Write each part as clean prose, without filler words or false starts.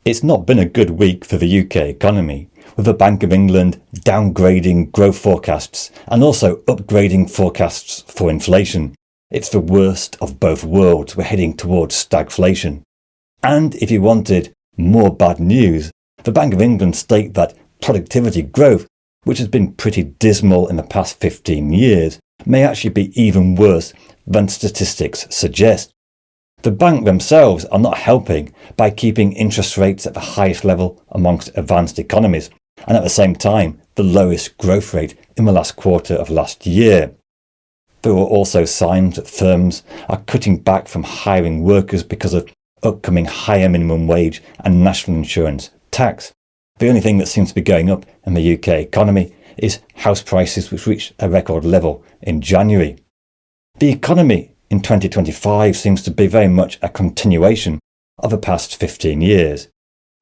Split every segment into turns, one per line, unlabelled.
It's not been a good week for the UK economy, with the Bank of England downgrading growth forecasts and also upgrading forecasts for inflation. It's the worst of both worlds. We're heading towards stagflation. And if you wanted more bad news, the Bank of England state that productivity growth, which has been pretty dismal in the past 15 years, may actually be even worse than statistics suggest. The bank themselves are not helping by keeping interest rates at the highest level amongst advanced economies, and at the same time the lowest growth rate in the last quarter of last year. There were also signs that firms are cutting back from hiring workers because of upcoming higher minimum wage and national insurance tax. The only thing that seems to be going up in the UK economy is house prices, which reached a record level in January. The economy in 2025 seems to be very much a continuation of the past 15 years.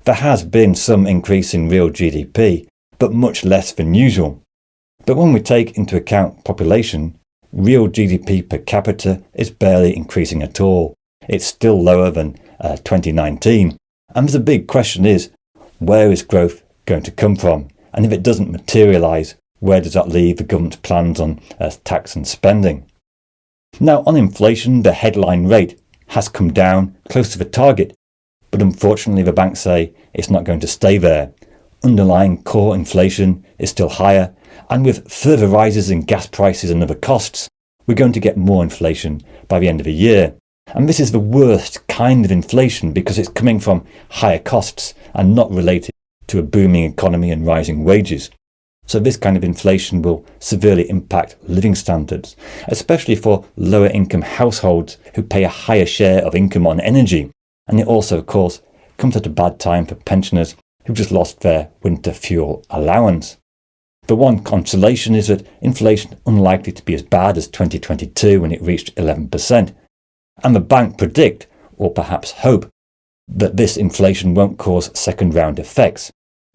There has been some increase in real GDP, but much less than usual. But when we take into account population, real GDP per capita is barely increasing at all. It's still lower than 2019. And the big question is, where is growth going to come from? And if it doesn't materialise, where does that leave the government's plans on tax and spending? Now, on inflation, the headline rate has come down close to the target, but unfortunately the banks say it's not going to stay there. Underlying core inflation is still higher, and with further rises in gas prices and other costs, we're going to get more inflation by the end of the year. And this is the worst kind of inflation because it's coming from higher costs and not related to a booming economy and rising wages. So this kind of inflation will severely impact living standards, especially for lower income households who pay a higher share of income on energy. And it also, of course, comes at a bad time for pensioners who've just lost their winter fuel allowance. The one consolation is that inflation is unlikely to be as bad as 2022 when it reached 11%. And the bank predict, or perhaps hope, that this inflation won't cause second round effects.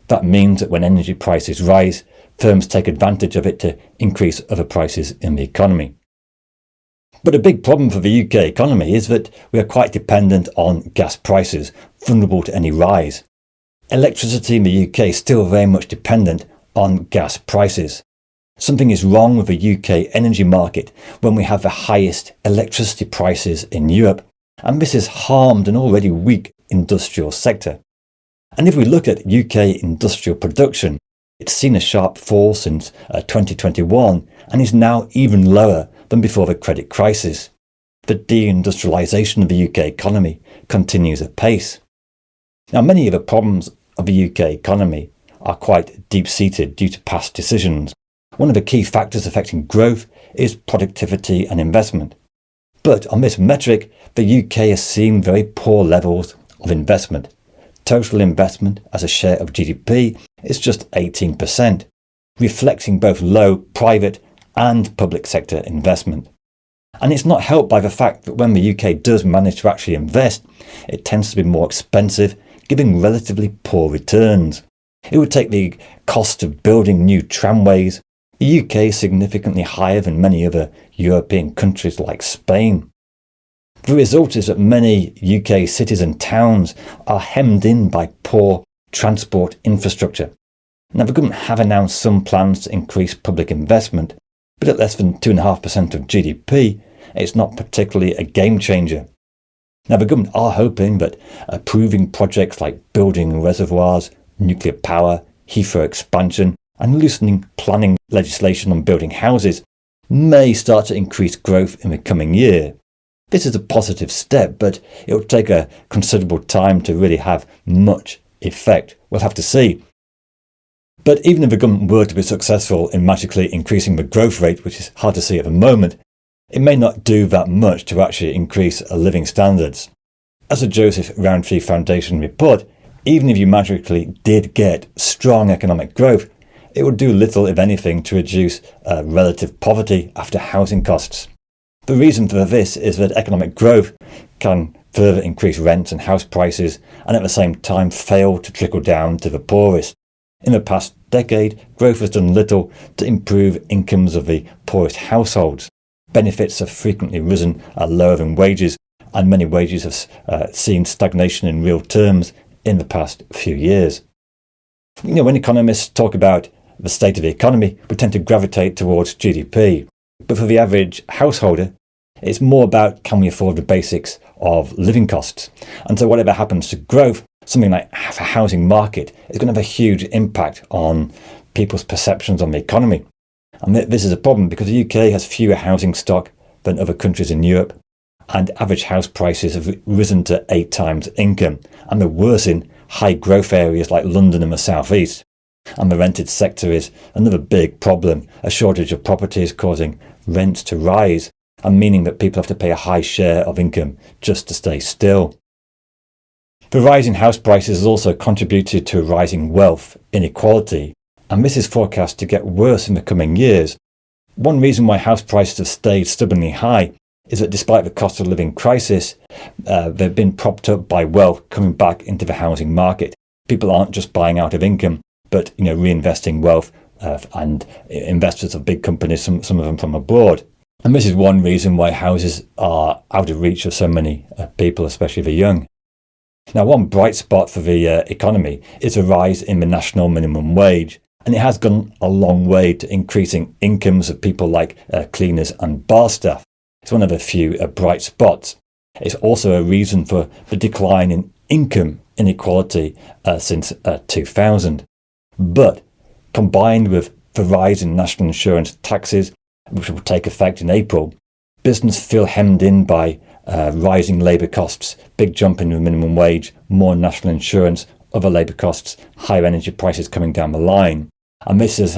That means that when energy prices rise, firms take advantage of it to increase other prices in the economy. But a big problem for the UK economy is that we are quite dependent on gas prices, vulnerable to any rise. Electricity in the UK is still very much dependent on gas prices. Something is wrong with the UK energy market when we have the highest electricity prices in Europe, and this has harmed an already weak industrial sector. And if we look at UK industrial production, it's seen a sharp fall since 2021 and is now even lower than before the credit crisis. The deindustrialisation of the UK economy continues apace. Now, many of the problems of the UK economy are quite deep-seated due to past decisions. One of the key factors affecting growth is productivity and investment. But on this metric, the UK has seen very poor levels of investment. Total investment as a share of GDP is just 18%, reflecting both low private and public sector investment. And it's not helped by the fact that when the UK does manage to actually invest, it tends to be more expensive, giving relatively poor returns. It would take the cost of building new tramways. The UK is significantly higher than many other European countries like Spain. The result is that many UK cities and towns are hemmed in by poor transport infrastructure. Now, the government have announced some plans to increase public investment, but at less than 2.5% of GDP, it's not particularly a game changer. Now, the government are hoping that approving projects like building reservoirs, nuclear power, Heathrow expansion, and loosening planning legislation on building houses may start to increase growth in the coming year. This is a positive step, but it will take a considerable time to really have much effect. We'll have to see. But even if the government were to be successful in magically increasing the growth rate, which is hard to see at the moment, it may not do that much to actually increase living standards. As the Joseph Rowntree Foundation report, even if you magically did get strong economic growth, it would do little, if anything, to reduce relative poverty after housing costs. The reason for this is that economic growth can further increase rents and house prices and at the same time fail to trickle down to the poorest. In the past decade, growth has done little to improve incomes of the poorest households. Benefits have frequently risen lower than wages, and many wages have seen stagnation in real terms in the past few years. When economists talk about the state of the economy, we tend to gravitate towards GDP. But for the average householder, it's more about, can we afford the basics of living costs? And so whatever happens to growth, something like the housing market is going to have a huge impact on people's perceptions on the economy. And this is a problem because the UK has fewer housing stock than other countries in Europe, and average house prices have risen to 8 times income, and they're worse in high growth areas like London and the South East. And the rented sector is another big problem, a shortage of properties causing rents to rise, and meaning that people have to pay a high share of income just to stay still. The rise in house prices has also contributed to a rising wealth inequality, and this is forecast to get worse in the coming years. One reason why house prices have stayed stubbornly high is that despite the cost of living crisis, they've been propped up by wealth coming back into the housing market. People aren't just buying out of income, but reinvesting wealth, and investors of big companies, some of them from abroad. And this is one reason why houses are out of reach of so many people, especially the young. Now, one bright spot for the economy is a rise in the national minimum wage, and it has gone a long way to increasing incomes of people like cleaners and bar staff. It's one of the few bright spots. It's also a reason for the decline in income inequality since 2000. But combined with the rise in national insurance taxes, which will take effect in April, business feel hemmed in by rising labour costs, big jump in the minimum wage, more national insurance, other labour costs, higher energy prices coming down the line. And this has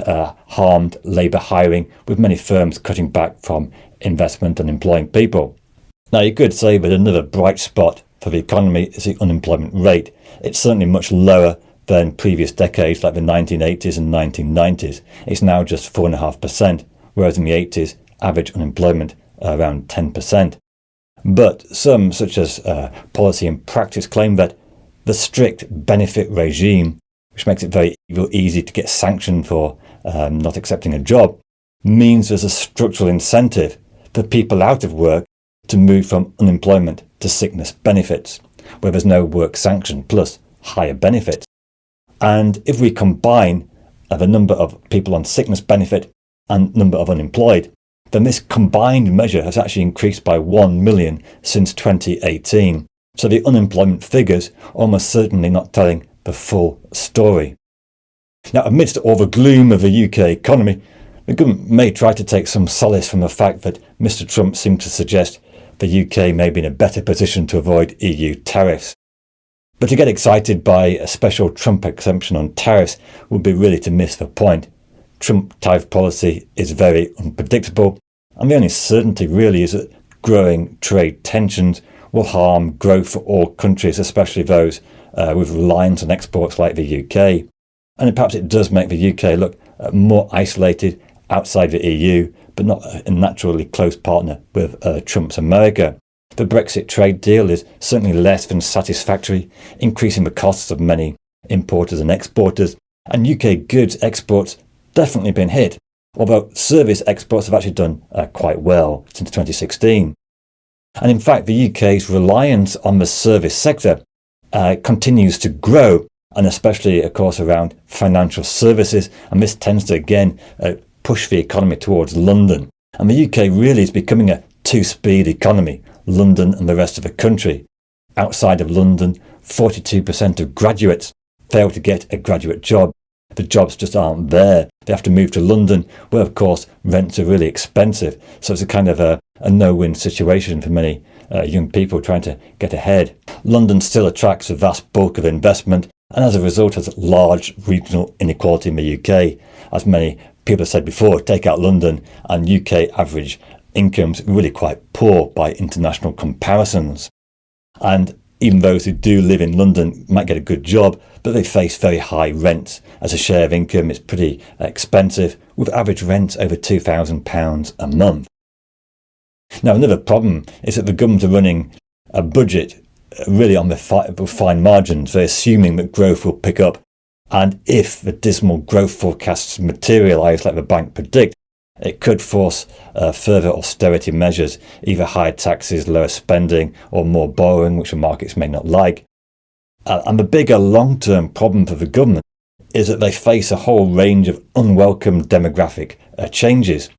harmed labour hiring, with many firms cutting back from investment and employing people. Now, you could say that another bright spot for the economy is the unemployment rate. It's certainly much lower than previous decades like the 1980s and 1990s. It's now just 4.5%, whereas in the 80s, average unemployment around 10%. But some, such as Policy and Practice, claim that the strict benefit regime, which makes it very easy to get sanctioned for not accepting a job, means there's a structural incentive for people out of work to move from unemployment to sickness benefits, where there's no work sanction plus higher benefits. And if we combine the number of people on sickness benefit and number of unemployed, then this combined measure has actually increased by 1 million since 2018. So the unemployment figures are almost certainly not telling the full story. Now, amidst all the gloom of the UK economy, the government may try to take some solace from the fact that Mr. Trump seemed to suggest the UK may be in a better position to avoid EU tariffs. But to get excited by a special Trump exemption on tariffs would be really to miss the point. Trump tariff policy is very unpredictable, and the only certainty really is that growing trade tensions will harm growth for all countries, especially those with reliance on exports like the UK. And perhaps it does make the UK look more isolated outside the EU, but not a naturally close partner with Trump's America. The Brexit trade deal is certainly less than satisfactory, increasing the costs of many importers and exporters, and UK goods exports definitely been hit, although service exports have actually done quite well since 2016. And in fact, the UK's reliance on the service sector continues to grow, and especially, of course, around financial services, and this tends to, again, push the economy towards London. And the UK really is becoming a two-speed economy, London and the rest of the country. Outside of London, 42% of graduates fail to get a graduate job. The jobs just aren't there. They have to move to London, where, of course, rents are really expensive. So it's a kind of a no-win situation for many young people trying to get ahead. London still attracts a vast bulk of investment, and as a result has large regional inequality in the UK. As many people have said before, take out London and UK average incomes really quite poor by international comparisons. And even those who do live in London might get a good job, but they face very high rents. As a share of income, it's pretty expensive, with average rents over £2,000 a month. Now, another problem is that the government are running a budget really on the fine margins. They're assuming that growth will pick up, and if the dismal growth forecasts materialise like the bank predict, it could force further austerity measures, either higher taxes, lower spending, or more borrowing, which the markets may not like. And the bigger long-term problem for the government is that they face a whole range of unwelcome demographic changes.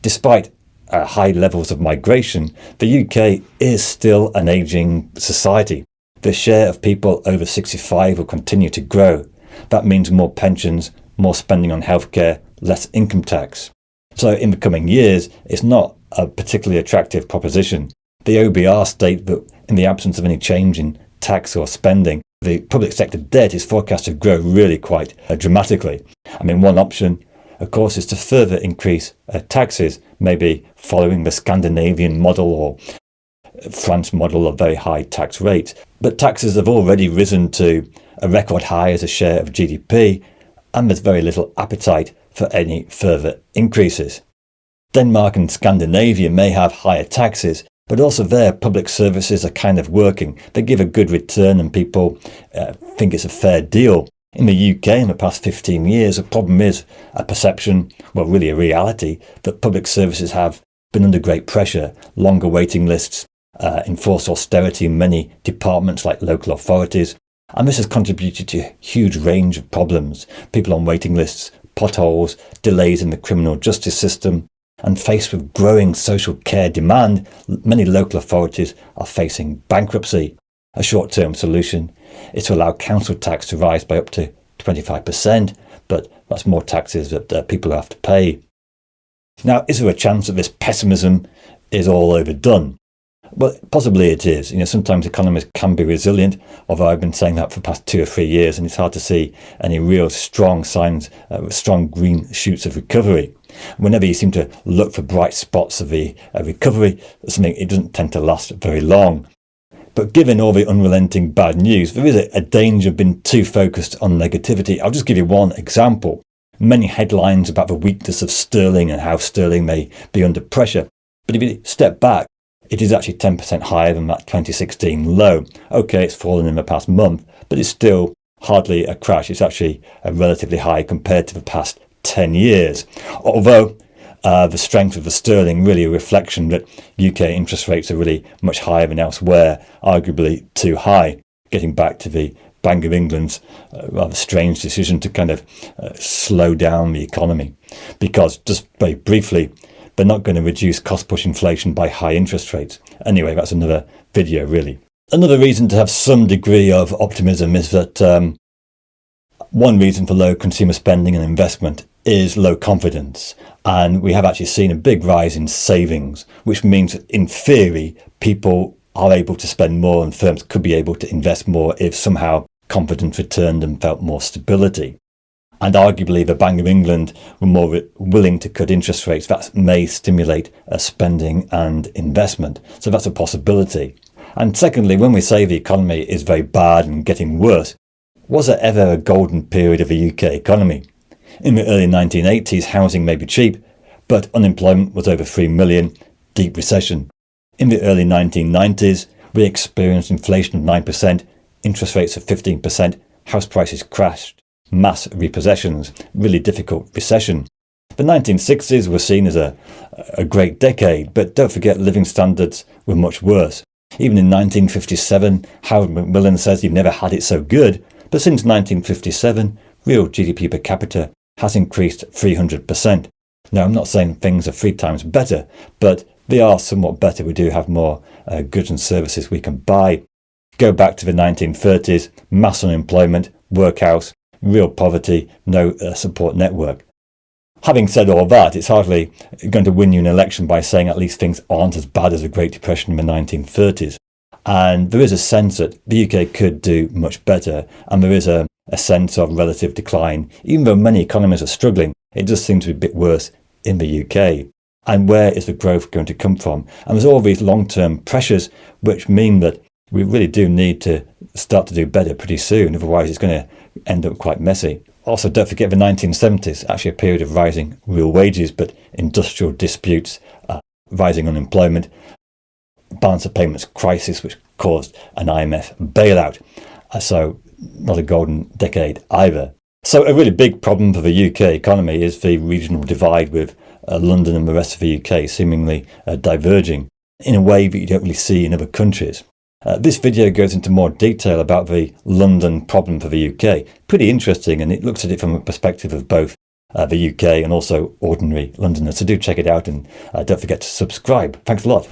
Despite high levels of migration, the UK is still an ageing society. The share of people over 65 will continue to grow. That means more pensions, more spending on healthcare, less income tax. So in the coming years, it's not a particularly attractive proposition. The OBR state that in the absence of any change in tax or spending, the public sector debt is forecast to grow really quite dramatically. I mean, one option, of course, is to further increase taxes, maybe following the Scandinavian model or France model of very high tax rates. But taxes have already risen to a record high as a share of GDP, and there's very little appetite for any further increases. Denmark and Scandinavia may have higher taxes, but also their public services are kind of working. They give a good return and people think it's a fair deal. In the UK in the past 15 years, the problem is a perception, well really a reality, that public services have been under great pressure, longer waiting lists, enforced austerity in many departments like local authorities, and this has contributed to a huge range of problems. People on waiting lists, potholes, delays in the criminal justice system, and faced with growing social care demand, many local authorities are facing bankruptcy. A short-term solution is to allow council tax to rise by up to 25%, but that's more taxes that people have to pay. Now, is there a chance that this pessimism is all overdone? Well, possibly it is. Sometimes economists can be resilient, although I've been saying that for the past 2 or 3 years, and it's hard to see any real strong signs, strong green shoots of recovery. Whenever you seem to look for bright spots of the recovery, it doesn't tend to last very long. But given all the unrelenting bad news, there is a danger of being too focused on negativity. I'll just give you one example. Many headlines about the weakness of sterling and how sterling may be under pressure. But if you step back, it is actually 10% higher than that 2016 low. Okay, it's fallen in the past month, but it's still hardly a crash. It's actually relatively high compared to the past 10 years. Although the strength of the sterling really a reflection that UK interest rates are really much higher than elsewhere, arguably too high. Getting back to the Bank of England's rather strange decision to kind of slow down the economy. Because, just very briefly, they're not going to reduce cost-push inflation by high interest rates. Anyway, that's another video, really. Another reason to have some degree of optimism is that one reason for low consumer spending and investment is low confidence. And we have actually seen a big rise in savings, which means that in theory, people are able to spend more and firms could be able to invest more if somehow confidence returned and felt more stability. And arguably the Bank of England were more willing to cut interest rates. That may stimulate spending and investment. So that's a possibility. And secondly, when we say the economy is very bad and getting worse, was there ever a golden period of the UK economy? In the early 1980s, housing may be cheap, but unemployment was over 3 million, deep recession. In the early 1990s, we experienced inflation of 9%, interest rates of 15%, house prices crashed. Mass repossessions, really difficult recession. The 1960s were seen as a great decade, but don't forget living standards were much worse. Even in 1957, Howard Macmillan says he'd never had it so good, but since 1957, real GDP per capita has increased 300%. Now, I'm not saying things are 3 times better, but they are somewhat better. We do have more goods and services we can buy. Go back to the 1930s, mass unemployment, workhouse, real poverty, no support network. Having said all that, it's hardly going to win you an election by saying at least things aren't as bad as the Great Depression in the 1930s. And there is a sense that the UK could do much better, and there is a sense of relative decline. Even though many economies are struggling, it does seem to be a bit worse in the UK. And where is the growth going to come from? And there's all these long-term pressures which mean that we really do need to start to do better pretty soon, otherwise it's going to end up quite messy. Also, don't forget the 1970s, actually a period of rising real wages, but industrial disputes, rising unemployment, balance of payments crisis, which caused an IMF bailout. So not a golden decade either. So a really big problem for the UK economy is the regional divide, with London and the rest of the UK seemingly diverging in a way that you don't really see in other countries. This video goes into more detail about the London problem for the UK. Pretty interesting, and it looks at it from a perspective of both the UK and also ordinary Londoners. So do check it out, and don't forget to subscribe. Thanks a lot.